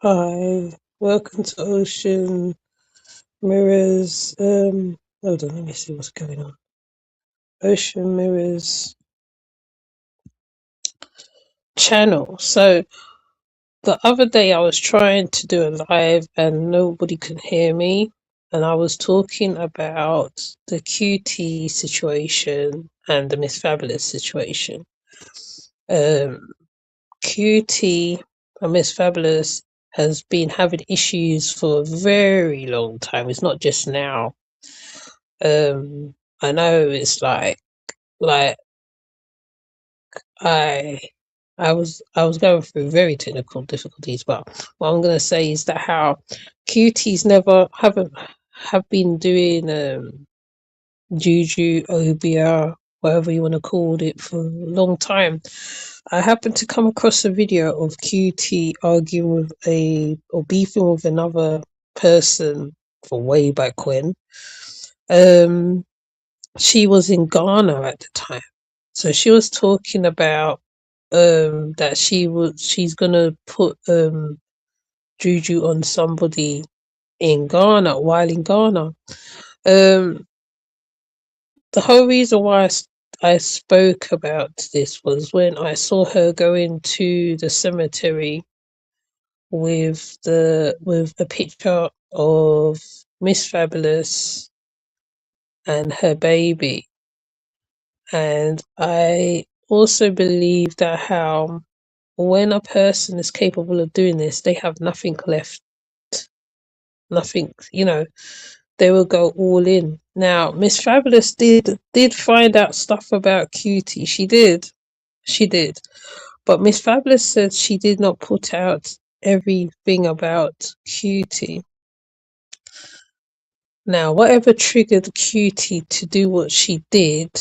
Hi, welcome to Ocean Mirrors. Hold on, let me see what's going on. Ocean Mirrors channel. So the other day I was trying to do a live and nobody could hear me, and I was talking about the Cutie situation and the Miss Fabulous situation. Cutie and Miss Fabulous has been having issues for a very long time. It's not just now. Um, I know it's like I I was going through very technical difficulties, but what I'm gonna say is that how cuties never haven't have been doing juju, obia, whatever you want to call it, for a long time. I happened to come across a video of Cutie arguing with a or beefing with another person for way back when. Um she was in Ghana at the time. So she was talking about that she's gonna put juju on somebody in Ghana while in Ghana. Um the whole reason why I spoke about this was when I saw her going to the cemetery with a picture of Miss Fabulous and her baby. And I also believe that how when a person is capable of doing this, they have nothing left, nothing, they will go all in. Now, Miss Fabulous did find out stuff about Cutie. She did. But Miss Fabulous said she did not put out everything about Cutie. Now, whatever triggered Cutie to do what she did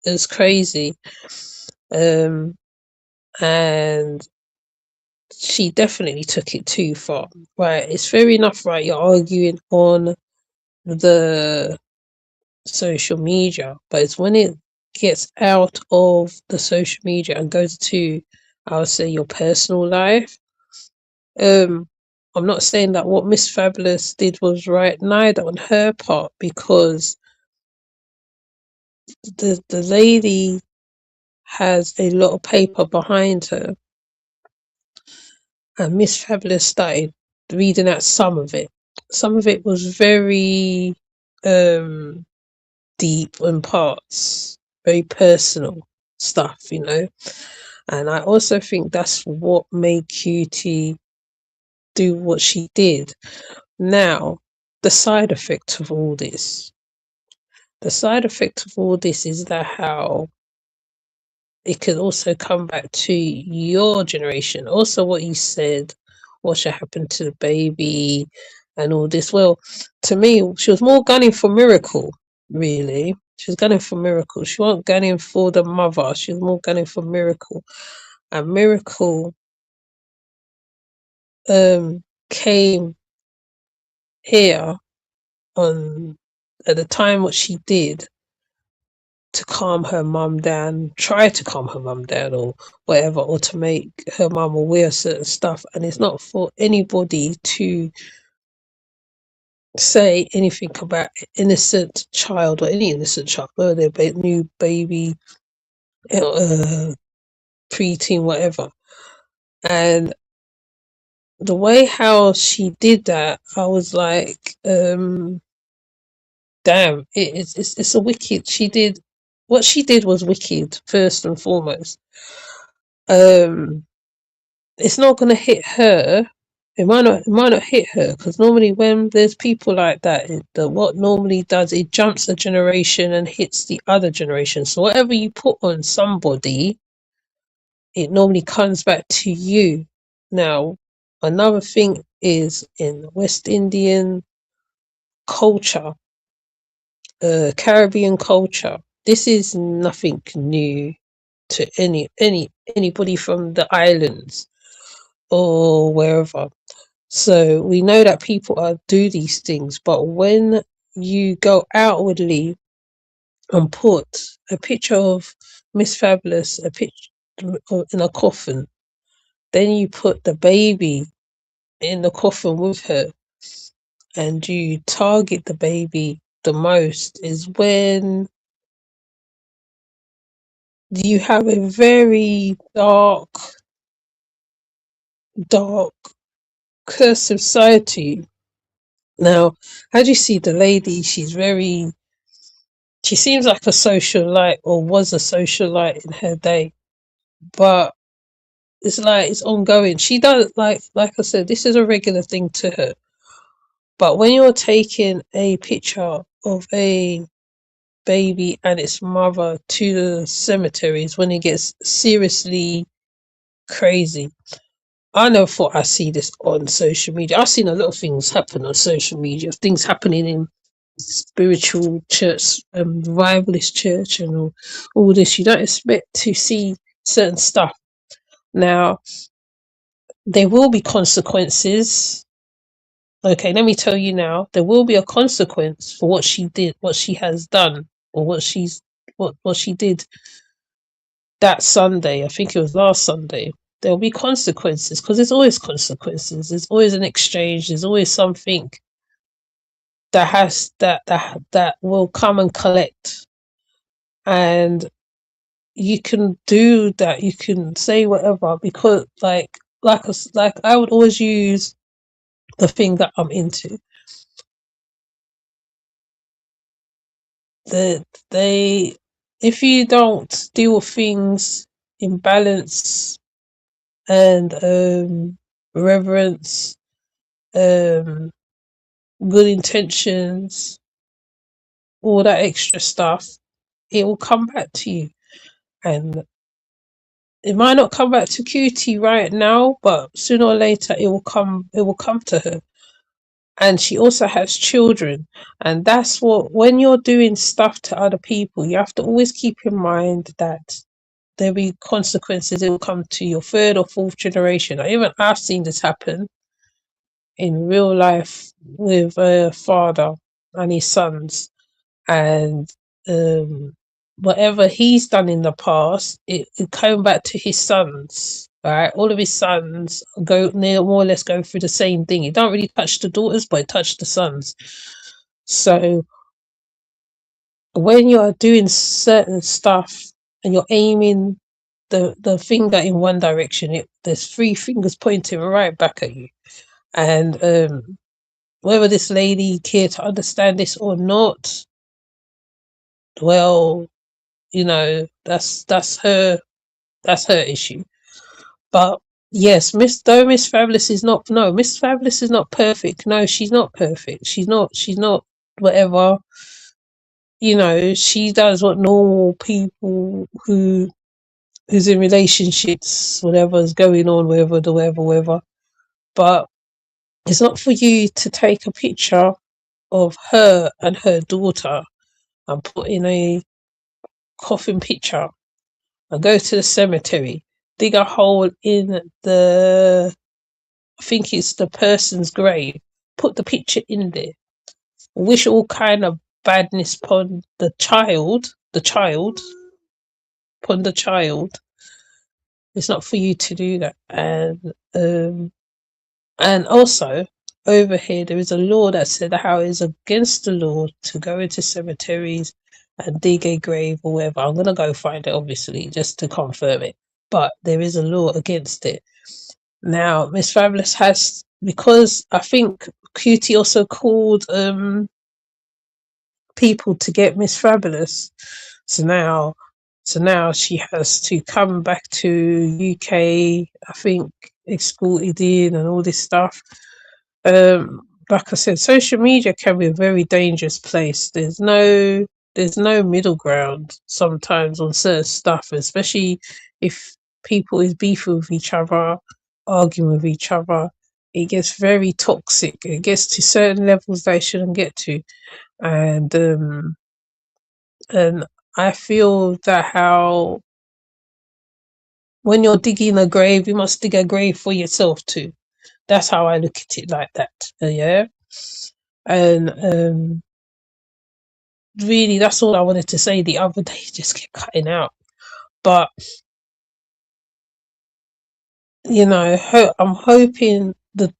is crazy. Um, and she definitely took it too far. Right, it's fair enough, right? You're arguing on the social media, but it's when it gets out of the social media and goes to, I would say, your personal life. Um, I'm not saying that what Miss Fabulous did was right, neither on her part, because the lady has a lot of paper behind her, and Miss Fabulous started reading out some of it. Some of it was very um deep in parts, very personal stuff. And I also think that's what made Cutie do what she did. Now, the side effect of all this. The side effect of all this is that how it could also come back to your generation. Also, what you said, what should happen to the baby, and all this. Well, to me, she was more gunning for Miracle, really. She was gunning for Miracle. She wasn't gunning for the mother. She was more gunning for Miracle. And Miracle came here on at the time what she did to calm her mum down, try to calm her mum down or whatever, or to make her mum aware of certain stuff. And it's not for anybody to say anything about innocent child or any innocent child, whether they're new baby, uh, preteen, whatever. And the way how she did that, I was like, damn, it's a wicked. What she did was wicked first and foremost. Um, it's not gonna hit her. It might not hit her because normally when there's people like that, what normally does it jumps a generation and hits the other generation. So whatever you put on somebody, it normally comes back to you. Now, another thing is in West Indian culture, Caribbean culture. This is nothing new to anybody from the islands or wherever. So we know that people do these things, but when you go outwardly and put a picture of Miss Fabulous, a picture in a coffin, then you put the baby in the coffin with her and you target the baby the most is when you have a very dark, cursive side to you. Now, how do you see the lady? She seems like a socialite or was a socialite in her day, but it's like it's ongoing. She does like I said, this is a regular thing to her. But when you're taking a picture of a baby and its mother to the cemeteries, when it gets seriously crazy. I never thought I'd see this on social media. I've seen a lot of things happen on social media, things happening in spiritual church, revivalist church, and all this. You don't expect to see certain stuff. Now, there will be consequences. Okay, let me tell you now, there will be a consequence for what she did, what she has done, or what she did that Sunday. I think it was last Sunday. There'll be consequences because there's always consequences. There's always an exchange. There's always something that will come and collect, and you can do that. You can say whatever because like I would always use the thing that I'm into. The they If you don't deal with things in balance and reverence, um good intentions, all that extra stuff, it will come back to you. And it might not come back to Cutie right now, but sooner or later it will come to her. And she also has children. And that's what when you're doing stuff to other people, you have to always keep in mind that there'll be consequences. It will come to your third or fourth generation. Even I've seen this happen in real life with a father and his sons, and um, whatever he's done in the past, it came back to his sons. Right, all of his sons go near more or less go through the same thing. It don't really touch the daughters, but it touched the sons. So when you're doing certain stuff and you're aiming the finger in one direction, there's three fingers pointing right back at you. And whether this lady cared to understand this or not, well, that's her issue. But yes, Miss Fabulous is not, no, Miss Fabulous is not perfect. No, she's not perfect. She's not whatever. She does what normal people who's in relationships, whatever's going on, whatever. But it's not for you to take a picture of her and her daughter and put in a coffin picture and go to the cemetery, dig a hole in I think it's the person's grave, put the picture in there, wish all kind of badness upon upon the child. It's not for you to do that. And also, over here, there is a law that said how it is against the law to go into cemeteries and dig a grave or whatever. I'm going to go find it, obviously, just to confirm it. But there is a law against it. Now, Miss Fabulous has, because I think Cutie also called people to get Miss Fabulous. So now she has to come back to UK, I think, escorted in and all this stuff. Like I said, social media can be a very dangerous place. There's no middle ground sometimes on certain stuff, especially if people is beefing with each other, arguing with each other. It gets very toxic. It gets to certain levels they shouldn't get to, and and I feel that how when you're digging a grave, you must dig a grave for yourself too. That's how I look at it, like that. Yeah. And really, that's all I wanted to say. The other day, just kept cutting out. But I'm hoping the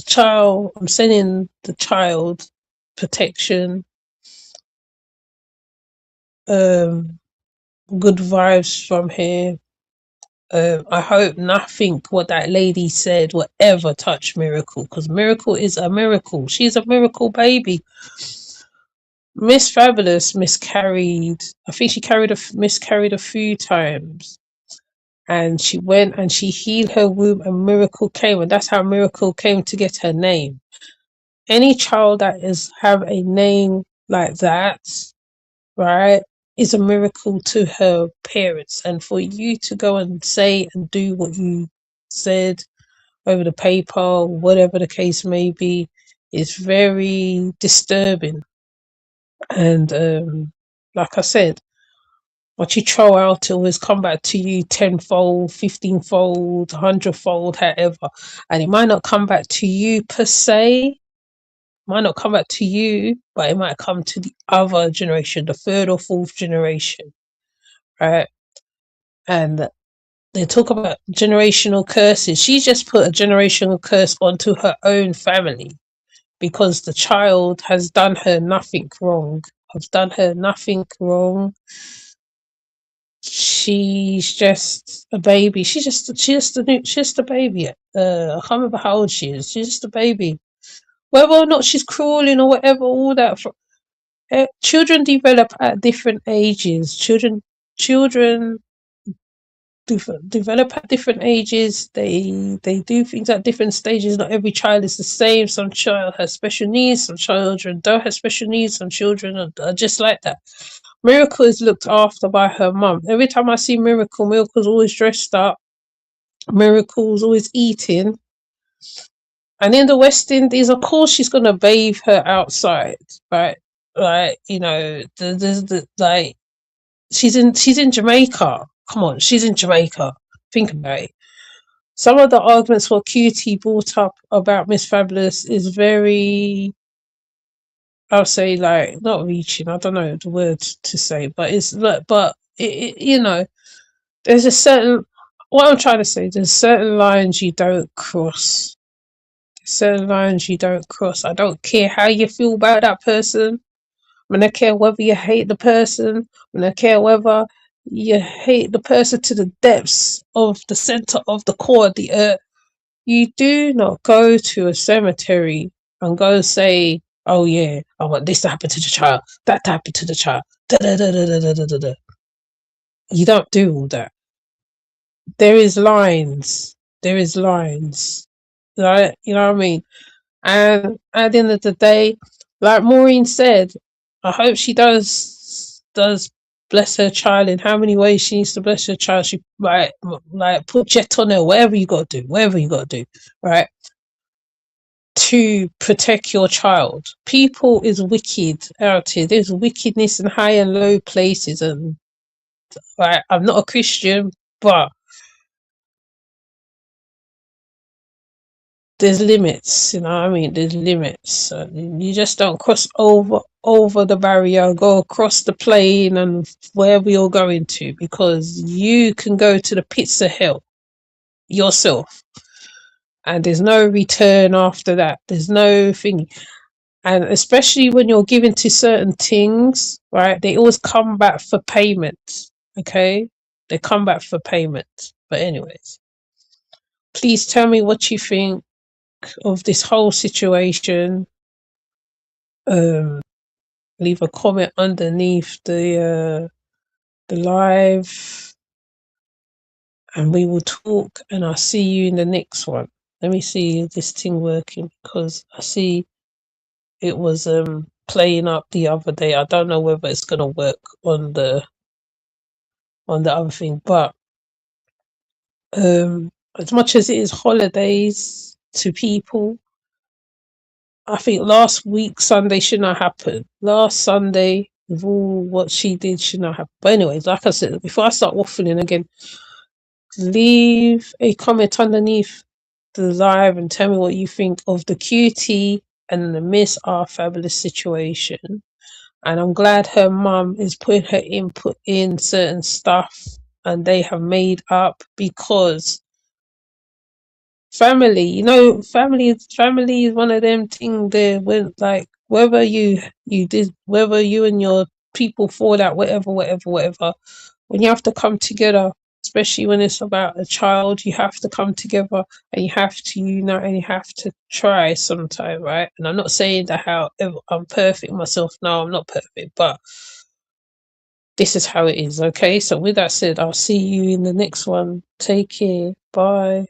child, I'm sending the child protection, um, good vibes from here. I hope nothing what that lady said will ever touch Miracle, because Miracle is a miracle. She's a miracle baby. Miss Fabulous miscarried. I think she miscarried a few times, and she went and she healed her womb, and Miracle came, and that's how Miracle came to get her name. Any child that is have a name like that, right, is a miracle to her parents. And for you to go and say and do what you said over the paper, whatever the case may be, is very disturbing. And like I said, what you throw out always come back to you tenfold, 15-fold, 100-fold, however. And it might not come back to you per se, might not come back to you, but it might come to the other generation, the third or fourth generation, right? And they talk about generational curses. She just put a generational curse onto her own family because the child has done her nothing wrong. Has done her nothing wrong. She's just a baby. She's just a baby. I can't remember how old she is. She's just a baby. Whether or not she's crawling or whatever, all that. Children develop at different ages. Children develop at different ages. They do things at different stages. Not every child is the same. Some child has special needs. Some children don't have special needs. Some children are just like that. Miracle is looked after by her mum. Every time I see Miracle, Miracle's always dressed up. Miracle's always eating. And in the West Indies, of course, she's gonna bathe her outside, right? Like like she's in Jamaica. Come on, she's in Jamaica. Think about it. Some of the arguments what Cutie brought up about Miss Fabulous is very, I'll say, like, not reaching. I don't know the word to say, but it's like, but there's a certain. What I'm trying to say, there's certain lines you don't cross. Certain lines you don't cross. I don't care how you feel about that person. I don't care whether you hate the person. I don't care whether you hate the person to the depths of the center of the core of the earth. You do not go to a cemetery and go say, "Oh yeah, I want this to happen to the child, that to happen to the child." Da, da, da, da, da, da, da, da, da. You don't do all that. There is lines. There is lines. Right? You know what I mean? And at the end of the day, like Maureen said, I hope she does bless her child in how many ways she needs to bless her child. She like put jet on her, whatever you got to do, whatever you got to do, right? To protect your child. People is wicked out here. There's wickedness in high and low places, and right, I'm not a Christian, but there's limits, you know what I mean? There's limits. You just don't cross over the barrier, go across the plane and wherever you're going to, because you can go to the pits of hell yourself. And there's no return after that. There's no thing. And especially when you're given to certain things, right? They always come back for payment. Okay? They come back for payment. But anyways, please tell me what you think of this whole situation. Um, leave a comment underneath the live, and we will talk. And I'll see you in the next one. Let me see this thing working, because I see it was playing up the other day. I don't know whether it's gonna work on the other thing, but as much as it is holidays to people, I think last week Sunday should not happen. Last Sunday, with all what she did, should not happen. But anyways, like I said, before I start waffling again, leave a comment underneath the live and tell me what you think of the Cutie and the Miss R Fabulous situation. And I'm glad her mum is putting her input in certain stuff and they have made up, because family, you know, family is one of them thing there when like whether you did whether you and your people fall out, whatever, when you have to come together, especially when it's about a child, you have to come together and you have to unite and you have to try sometime, right? And I'm not saying that how I'm perfect myself. No, I'm not perfect, but this is how it is, okay? So with that said, I'll see you in the next one. Take care. Bye.